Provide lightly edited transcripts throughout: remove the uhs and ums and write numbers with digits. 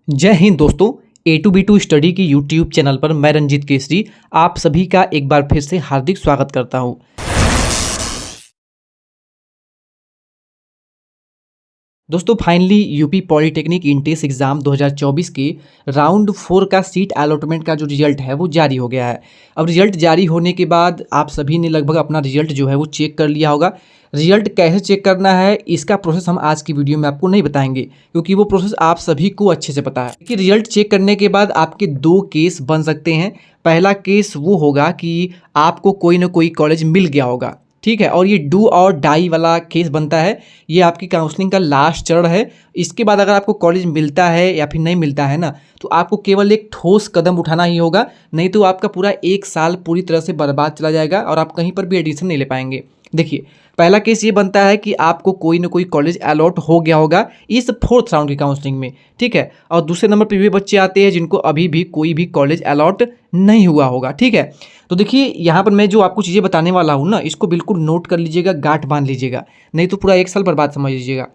जय हिंद दोस्तों। A2B2 study की यूट्यूब चैनल पर मैं रंजीत केसरी आप सभी का एक बार फिर से हार्दिक स्वागत करता हूं। दोस्तों finally UP polytechnic intense exam 2024 के राउंड 4 का सीट अलॉटमेंट का जो रिजल्ट है वो जारी हो गया है। अब रिजल्ट जारी होने के बाद आप सभी ने लगभग अपना रिजल्ट जो है वो चेक कर लिया होगा। रिजल्ट कैसे चेक करना है इसका प्रोसेस हम आज की वीडियो में आपको नहीं बताएंगे, क्योंकि वो प्रोसेस आप सभी को अच्छे से पता है कि रिजल्ट चेक करने के बाद आपके दो केस बन सकते हैं। पहला केस वो होगा कि आपको कोई ना कोई कॉलेज मिल गया होगा, ठीक है, और ये डू और डाई वाला केस बनता है। ये आपकी काउंसलिंग का लास्ट चरण है। इसके बाद अगर आपको कॉलेज मिलता है या फिर नहीं मिलता है ना, तो आपको केवल एक ठोस कदम उठाना ही होगा, नहीं तो आपका पूरा एक साल पूरी तरह से बर्बाद चला जाएगा और आप कहीं पर भी एडमिशन नहीं ले पाएंगे। देखिए, पहला केस ये बनता है कि आपको कोई ना कोई कॉलेज अलॉट हो गया होगा इस फोर्थ राउंड की काउंसलिंग में, ठीक है। और दूसरे नंबर पर वे बच्चे आते हैं जिनको अभी भी कोई भी कॉलेज अलॉट नहीं हुआ होगा, ठीक है। तो देखिए, यहाँ पर मैं जो आपको चीज़ें बताने वाला हूँ ना, इसको बिल्कुल नोट कर लीजिएगा, गांठ बांध लीजिएगा, नहीं तो पूरा एक साल बर्बाद समझ लीजिएगा।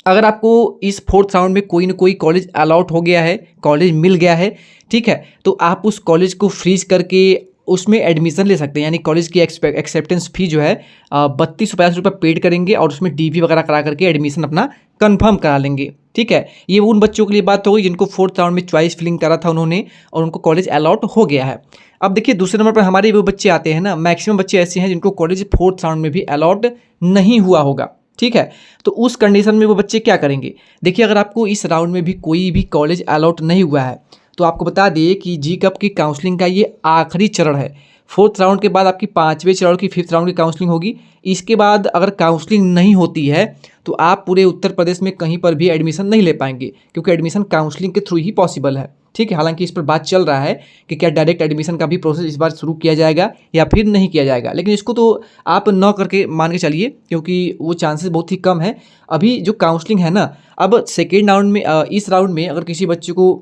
अगर आपको इस फोर्थ राउंड में कोई ना कोई कॉलेज अलॉट हो गया है, कॉलेज मिल गया है, ठीक है, तो आप उस कॉलेज को फ्रीज करके उसमें एडमिशन ले सकते हैं। यानी कॉलेज की एक्सेप्टेंस फी जो है 3250 पेड करेंगे और उसमें डीवी वगैरह करा करके एडमिशन अपना कंफर्म करा लेंगे, ठीक है। ये उन बच्चों के लिए बात हो गई जिनको फोर्थ राउंड में चॉइस फिलिंग करा था उन्होंने और उनको कॉलेज अलॉट हो गया है। अब देखिए, दूसरे नंबर पर हमारे वो बच्चे आते हैं ना, मैक्सिमम बच्चे ऐसे हैं जिनको कॉलेज फोर्थ राउंड में भी अलॉट नहीं हुआ होगा, ठीक है। तो उस कंडीशन में वो बच्चे क्या करेंगे? देखिए, अगर आपको इस राउंड में भी कोई भी कॉलेज अलॉट नहीं हुआ है तो आपको बता दें कि जी कप की काउंसलिंग का ये आखिरी चरण है। फोर्थ राउंड के बाद आपकी पाँचवें चरण की फिफ्थ राउंड की काउंसलिंग होगी। इसके बाद अगर काउंसलिंग नहीं होती है तो आप पूरे उत्तर प्रदेश में कहीं पर भी एडमिशन नहीं ले पाएंगे, क्योंकि एडमिशन काउंसलिंग के थ्रू ही पॉसिबल है, ठीक है। हालांकि इस पर बात चल रहा है कि क्या डायरेक्ट एडमिशन का भी प्रोसेस इस बार शुरू किया जाएगा या फिर नहीं किया जाएगा, लेकिन इसको तो आप न करके मान के चलिए, क्योंकि वो चांसेस बहुत ही कम है। अभी जो काउंसलिंग है ना, अब सेकेंड राउंड में इस राउंड में अगर किसी बच्चे को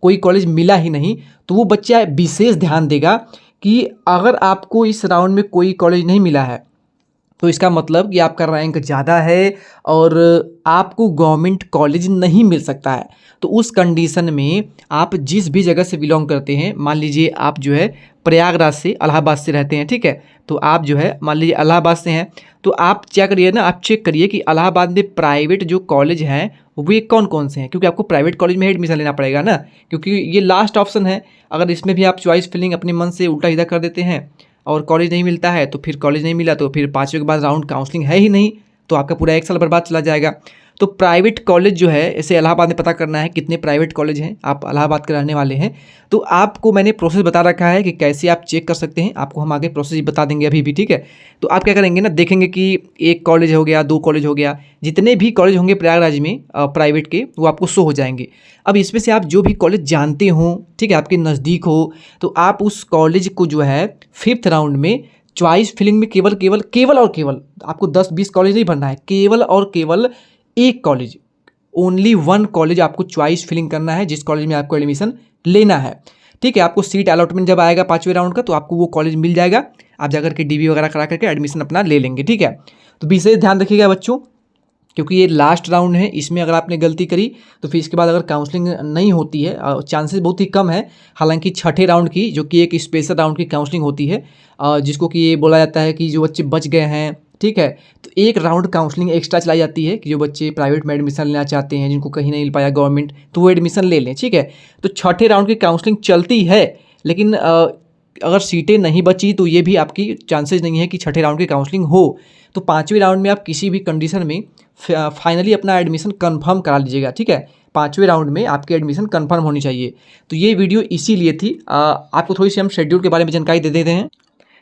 कोई कॉलेज मिला ही नहीं तो वो बच्चा विशेष ध्यान देगा कि अगर आपको इस राउंड में कोई कॉलेज नहीं मिला है तो इसका मतलब कि आपका रैंक ज़्यादा है और आपको गवर्नमेंट कॉलेज नहीं मिल सकता है। तो उस कंडीशन में आप जिस भी जगह से बिलोंग करते हैं, मान लीजिए आप जो है प्रयागराज से, इलाहाबाद से रहते हैं, ठीक है, तो आप जो है मान लीजिए इलाहाबाद से हैं, तो आप क्या करिए ना, आप चेक करिए कि इलाहाबाद में प्राइवेट जो कॉलेज हैं वे कौन कौन से हैं, क्योंकि आपको प्राइवेट कॉलेज में एडमिशन लेना पड़ेगा ना, क्योंकि ये लास्ट ऑप्शन है। अगर इसमें भी आप चॉइस फिलिंग अपने मन से उल्टा सीधा कर देते हैं और कॉलेज नहीं मिलता है तो फिर कॉलेज नहीं मिला तो फिर पाँचवें के बाद राउंड काउंसलिंग है ही नहीं, तो आपका पूरा एक साल बर्बाद चला जाएगा। तो प्राइवेट कॉलेज जो है, ऐसे इलाहाबाद में पता करना है कितने प्राइवेट कॉलेज हैं, आप इलाहाबाद के रहने वाले हैं तो आपको मैंने प्रोसेस बता रखा है कि कैसे आप चेक कर सकते हैं। आपको हम आगे प्रोसेस बता देंगे अभी भी, ठीक है। तो आप क्या करेंगे ना, देखेंगे कि एक कॉलेज हो गया, दो कॉलेज हो गया, जितने भी कॉलेज होंगे प्रयागराज में प्राइवेट के वो आपको शो हो जाएंगे। अब इसमें से आप जो भी कॉलेज जानते हो, ठीक है, आपके नज़दीक हो, तो आप उस कॉलेज को जो है फिफ्थ राउंड में चॉइस फिलिंग में केवल केवल केवल और केवल आपको 10-20 कॉलेज नहीं भरना है, केवल और केवल एक कॉलेज, ओनली वन कॉलेज आपको चॉइस फिलिंग करना है जिस कॉलेज में आपको एडमिशन लेना है, ठीक है। आपको सीट अलॉटमेंट जब आएगा पाँचवें राउंड का तो आपको वो कॉलेज मिल जाएगा, आप जाकर के डीबी वगैरह करा करके एडमिशन अपना ले लेंगे, ठीक है। तो विशेष ध्यान रखिएगा बच्चों, क्योंकि ये लास्ट राउंड है, इसमें अगर आपने गलती करी तो फिर इसके बाद अगर काउंसलिंग नहीं होती है, चांसेस बहुत ही कम है। हालांकि छठे राउंड की, जो कि एक स्पेशल राउंड की काउंसलिंग होती है, जिसको कि ये बोला जाता है कि जो बच्चे बच गए हैं, ठीक है, तो एक राउंड काउंसलिंग एक्स्ट्रा चलाई जाती है कि जो बच्चे प्राइवेट में एडमिशन लेना चाहते हैं, जिनको कहीं नहीं मिल पाया गवर्नमेंट, तो वो एडमिशन ले लें, ठीक है। तो छठे राउंड की काउंसलिंग चलती है, लेकिन अगर सीटें नहीं बची तो ये भी आपकी चांसेस नहीं है कि छठे राउंड की काउंसलिंग हो। तो पाँचवें राउंड में आप किसी भी कंडीशन में फाइनली अपना एडमिशन कंफर्म करा लीजिएगा, ठीक है। पाँचवें राउंड में आपकी एडमिशन कंफर्म होनी चाहिए। तो ये वीडियो इसीलिए थी, आपको थोड़ी सी हम शेड्यूल के बारे में जानकारी दे देते हैं।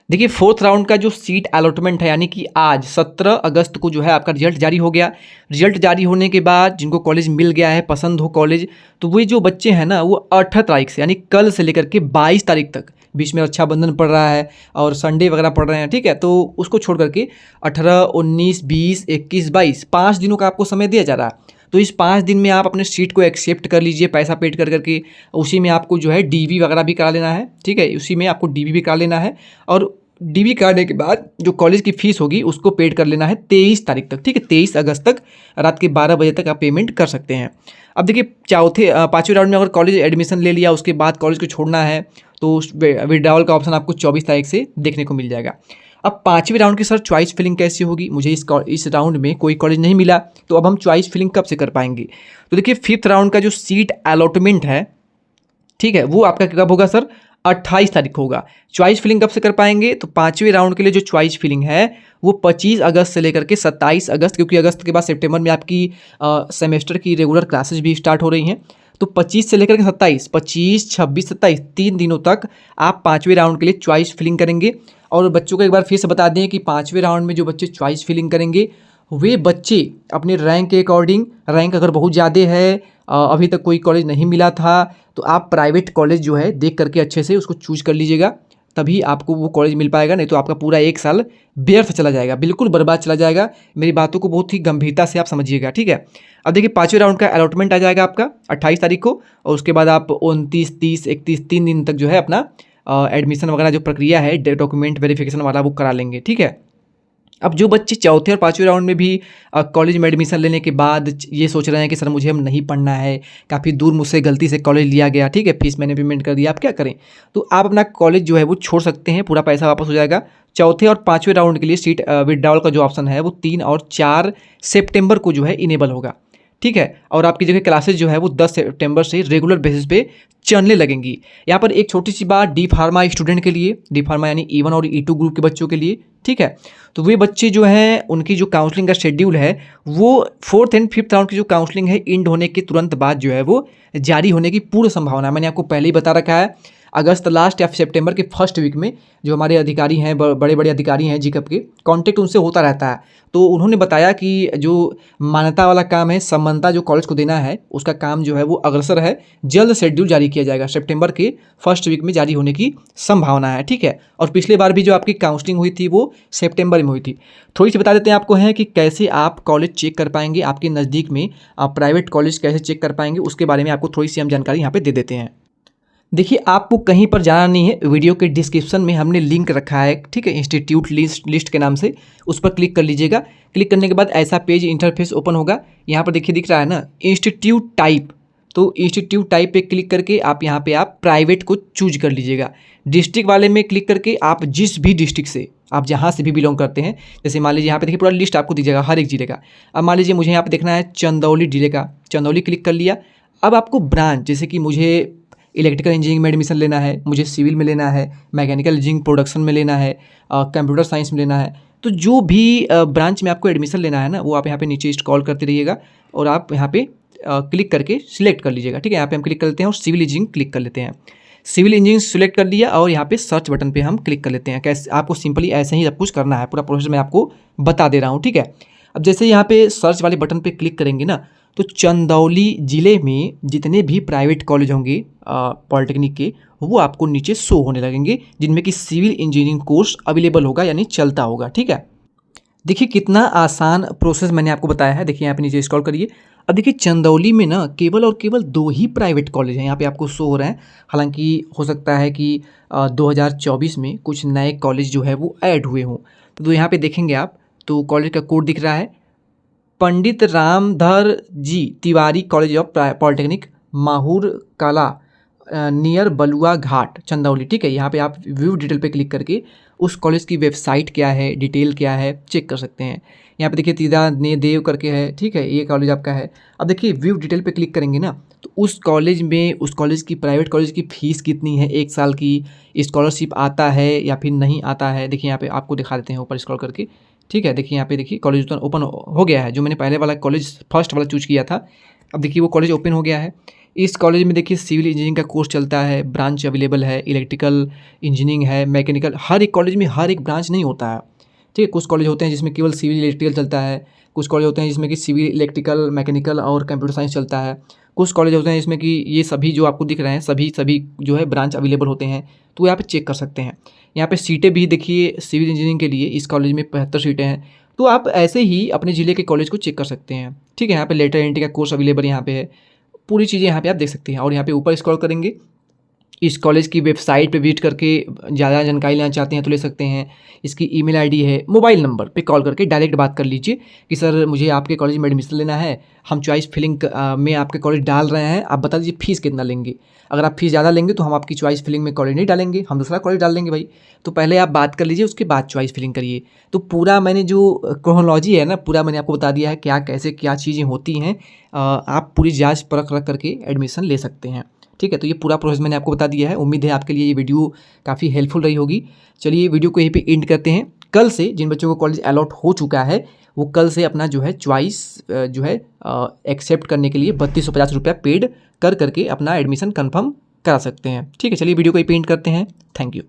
देखिए, फोर्थ राउंड का जो सीट अलॉटमेंट है, यानी कि आज 17 अगस्त को जो है आपका रिजल्ट जारी हो गया। रिजल्ट जारी होने के बाद जिनको कॉलेज मिल गया है, पसंद हो कॉलेज, तो वही जो बच्चे हैं ना, वो 18 तारीख से, यानी कल से लेकर के 22 तारीख तक, बीच में रक्षाबंधन पड़ रहा है और संडे वगैरह पड़ रहे हैं, ठीक है, तो उसको छोड़ करके 18, 19, 20, 21, 22 5 दिनों का आपको समय दिया जा रहा है। तो इस 5 दिन में आप अपने सीट को एक्सेप्ट कर लीजिए, पैसा पेड कर करके। उसी में आपको जो है डीवी वगैरह भी करा लेना है, ठीक है, उसी में आपको डीवी भी करा लेना है और डीवी कराने के बाद जो कॉलेज की फ़ीस होगी उसको पेड कर लेना है 23 तारीख तक, ठीक है। 23 अगस्त तक रात के 12 बजे तक आप पेमेंट कर सकते हैं। अब देखिए पाँचवें राउंड में अगर कॉलेज एडमिशन ले लिया, उसके बाद कॉलेज को छोड़ना है, तो उस विड्रॉल का ऑप्शन आपको 24 तारीख से देखने को मिल जाएगा। अब पाँचवें राउंड की सर चॉइस फिलिंग कैसी होगी? मुझे इस राउंड में कोई कॉलेज नहीं मिला, तो अब हम चॉइस फिलिंग कब से कर पाएंगे? तो देखिए 5th राउंड का जो सीट अलॉटमेंट है, ठीक है, वो आपका कब होगा सर? 28 तारीख को होगा। चॉइस फिलिंग कब से कर पाएंगे? तो पाँचवें राउंड के लिए जो चॉइस फिलिंग है वो 25 अगस्त से लेकर के 27 अगस्त, क्योंकि अगस्त के बाद सितंबर में आपकी सेमेस्टर की रेगुलर क्लासेज भी स्टार्ट हो रही हैं। तो 25 से लेकर के 27, 25, 26, 27 3 दिनों तक आप पाँचवें राउंड के लिए चॉइस फिलिंग करेंगे। और बच्चों को एक बार फिर से बता दें कि पाँचवें राउंड में जो बच्चे चॉइस फिलिंग करेंगे वे बच्चे अपने रैंक के अकॉर्डिंग, रैंक अगर बहुत ज़्यादा है, अभी तक कोई कॉलेज नहीं मिला था, तो आप प्राइवेट कॉलेज जो है देख करके अच्छे से उसको चूज कर लीजिएगा, तभी आपको वो कॉलेज मिल पाएगा। नहीं तो आपका पूरा 1 साल व्यर्थ चला जाएगा, बिल्कुल बर्बाद चला जाएगा। मेरी बातों को बहुत ही गंभीरता से आप समझिएगा, ठीक है। अब देखिए पाँचवें राउंड का अलॉटमेंट आ जाएगा आपका 28 तारीख को, और उसके बाद आप 29, 30, 31 3 दिन तक जो है अपना एडमिशन वगैरह जो प्रक्रिया है, डॉक्यूमेंट वेरिफिकेशन वाला वो करा लेंगे, ठीक है। अब जो बच्चे चौथे और पाँचवें राउंड में भी कॉलेज में एडमिशन लेने के बाद ये सोच रहे हैं कि सर मुझे हम नहीं पढ़ना है, काफ़ी दूर मुझसे गलती से कॉलेज लिया गया, ठीक है, फीस मैंने पेमेंट कर दिया, आप क्या करें? तो आप अपना कॉलेज जो है वो छोड़ सकते हैं, पूरा पैसा वापस हो जाएगा। चौथे और पाँचवें राउंड के लिए सीट विड्रॉल का जो ऑप्शन है वो 3 और 4 सितंबर को जो है इनेबल होगा, ठीक है। और आपकी जगह क्लासेज जो है वो 10 सितंबर से रेगुलर बेसिस पे चलने लगेंगी। यहाँ पर एक छोटी सी बात डी फार्मा स्टूडेंट के लिए, डी फार्मा यानी E1 और E2 ग्रुप के बच्चों के लिए, ठीक है। तो वे बच्चे जो हैं उनकी जो काउंसलिंग का शेड्यूल है वो 4th एंड 5th राउंड की जो काउंसलिंग है एंड होने के तुरंत बाद जो है वो जारी होने की पूर्ण संभावना है। मैंने आपको पहले ही बता रखा है, अगस्त लास्ट या सितंबर के फर्स्ट वीक में जो हमारे अधिकारी हैं, बड़े बड़े अधिकारी हैं जीकप के, कांटेक्ट उनसे होता रहता है। तो उन्होंने बताया कि जो मान्यता वाला काम है, सम्मानता जो कॉलेज को देना है, उसका काम जो है वो अग्रसर है, जल्द शेड्यूल जारी किया जाएगा, सितंबर के फर्स्ट वीक में जारी होने की संभावना है, ठीक है। और पिछले बार भी जो आपकी काउंसलिंग हुई थी वो सितंबर में हुई थी। थोड़ी सी बता देते हैं आपको हैं कि कैसे आप कॉलेज चेक कर पाएंगे, आपके नज़दीक में आप प्राइवेट कॉलेज कैसे चेक कर पाएंगे, उसके बारे में आपको थोड़ी सी हम जानकारी यहाँ पे दे देते हैं। देखिए आपको कहीं पर जाना नहीं है, वीडियो के डिस्क्रिप्शन में हमने लिंक रखा है, ठीक है, इंस्टीट्यूट लिस्ट के नाम से, उस पर क्लिक कर लीजिएगा। क्लिक करने के बाद ऐसा पेज इंटरफेस ओपन होगा। यहाँ पर देखिए दिख रहा है ना इंस्टीट्यूट टाइप, तो इंस्टीट्यूट टाइप पे क्लिक करके आप यहाँ पे आप प्राइवेट को चूज कर लीजिएगा। डिस्ट्रिक्ट वाले में क्लिक करके आप जिस भी डिस्ट्रिक्ट से आप जहाँ से भी बिलोंग करते हैं, जैसे मान लीजिए यहाँ पे देखिए पूरा लिस्ट आपको दीजिएगा हर एक जिले का। अब मान लीजिए मुझे यहाँ पे देखना है चंदौली जिले का, चंदौली क्लिक कर लिया। अब आपको ब्रांच, जैसे कि मुझे इलेक्ट्रिकल इंजीनियरिंग में एडमिशन लेना है, मुझे सिविल में लेना है, मैकेनिकल इंजीनियरिंग प्रोडक्शन में लेना है, कंप्यूटर साइंस में लेना है, तो जो भी ब्रांच में आपको एडमिशन लेना है ना, वो आप यहाँ पे नीचे स्क्रॉल करते रहिएगा और आप यहाँ पे क्लिक करके सिलेक्ट कर लीजिएगा, ठीक है। यहाँ पे हम क्लिक करते हैं और सिविल इंजीनियरिंग क्लिक कर लेते हैं। सिविल इंजीनियरिंग सिलेक्ट कर लिया और यहाँ पे सर्च बटन पे हम क्लिक कर लेते हैं। कैसे आपको सिंपली ऐसे ही सब कुछ करना है, पूरा प्रोसेस मैं आपको बता दे रहा हूँ, ठीक है। अब जैसे यहाँ पे सर्च वाले बटन पे क्लिक करेंगे ना, तो चंदौली ज़िले में जितने भी प्राइवेट कॉलेज होंगे पॉलिटेक्निक के, वो आपको नीचे शो होने लगेंगे, जिनमें कि सिविल इंजीनियरिंग कोर्स अवेलेबल होगा, यानी चलता होगा, ठीक है। देखिए कितना आसान प्रोसेस मैंने आपको बताया है। देखिए यहाँ पे नीचे स्क्रॉल करिए। अब देखिए चंदौली में ना केवल और केवल 2 ही प्राइवेट कॉलेज हैं, यहाँ पे आपको शो हो रहे हैं। हालांकि हो सकता है कि 2024 में कुछ नए कॉलेज जो है वो ऐड हुए हों। तो यहाँ पे देखेंगे आप, तो कॉलेज का कोड दिख रहा है, पंडित रामधर जी Tiwari college of polytechnic, Mahur कला, नियर बलुआ घाट, चंदौली, ठीक है। यहाँ पे आप व्यू डिटेल पे क्लिक करके उस कॉलेज की वेबसाइट क्या है, डिटेल क्या है, चेक कर सकते हैं। यहाँ पे देखिए तीदा ने देव करके है, ठीक है, ये कॉलेज आपका है। अब देखिए व्यू डिटेल पे क्लिक करेंगे ना, तो उस कॉलेज में, उस कॉलेज की, प्राइवेट कॉलेज की फ़ीस कितनी है, 1 साल की स्कॉलरशिप आता है या फिर नहीं आता है। देखिए यहाँ पे आपको दिखा देते हैं ऊपर स्क्रॉल करके, ठीक है। देखिए यहाँ पे देखिए कॉलेज ओपन हो गया है, जो मैंने पहले वाला कॉलेज फर्स्ट वाला चूज किया था। अब देखिए वो कॉलेज ओपन हो गया है। इस कॉलेज में देखिए सिविल इंजीनियरिंग का कोर्स चलता है, ब्रांच अवेलेबल है, इलेक्ट्रिकल इंजीनियरिंग है, मैकेनिकल, हर एक कॉलेज में हर एक ब्रांच नहीं होता है, ठीक है। कुछ कॉलेज होते हैं जिसमें केवल सिविल इलेक्ट्रिकल चलता है, कुछ कॉलेज होते हैं जिसमें कि सिविल इलेक्ट्रिकल मैकेनिकल और कंप्यूटर साइंस चलता है, कुछ कॉलेज होते हैं जिसमें कि ये सभी जो आपको दिख रहे हैं सभी जो है ब्रांच अवेलेबल होते हैं। तो यहाँ पे चेक कर सकते हैं। यहाँ पे सीटें भी देखिए सिविल इंजीनियरिंग के लिए इस कॉलेज में 75 सीटें हैं। तो आप ऐसे ही अपने ज़िले के कॉलेज को चेक कर सकते हैं, ठीक है। यहाँ पे लेटर एंट्री का कोर्स अवेलेबल यहाँ पे है, पूरी चीज़ें यहाँ पे आप देख सकते हैं। और यहाँ पे ऊपर स्क्रॉल करेंगे इस कॉलेज की वेबसाइट पे विजिट करके ज़्यादा जानकारी लेना चाहते हैं तो ले सकते हैं। इसकी ईमेल आईडी है, मोबाइल नंबर पे कॉल करके डायरेक्ट बात कर लीजिए कि सर मुझे आपके कॉलेज में एडमिशन लेना है, हम चॉइस फिलिंग में आपके कॉलेज डाल रहे हैं, आप बता दीजिए फ़ीस कितना लेंगे। अगर आप फ़ीस ज़्यादा लेंगे तो हम आपकी चॉइस फिलिंग में कॉलेज नहीं डालेंगे, हम दूसरा कॉलेज डाल देंगे भाई। तो पहले आप बात कर लीजिए, उसके बाद चॉइस फिलिंग करिए। तो पूरा मैंने जो क्रोनोलॉजी है ना, पूरा मैंने आपको बता दिया है क्या कैसे क्या चीज़ें होती हैं। आप पूरी जाँच परख रख करके एडमिशन ले सकते हैं। ठीक है, तो ये पूरा प्रोसेस मैंने आपको बता दिया है। उम्मीद है आपके लिए ये वीडियो काफ़ी हेल्पफुल रही होगी। चलिए वीडियो को यहीं पे एंड करते हैं। कल से जिन बच्चों को कॉलेज अलॉट हो चुका है वो कल से अपना जो है चॉइस जो है एक्सेप्ट करने के लिए 3250 रुपया पेड कर करके अपना एडमिशन कंफर्म करा सकते हैं। ठीक है, चलिए वीडियो को यहीं पे एंड करते हैं। Thank you.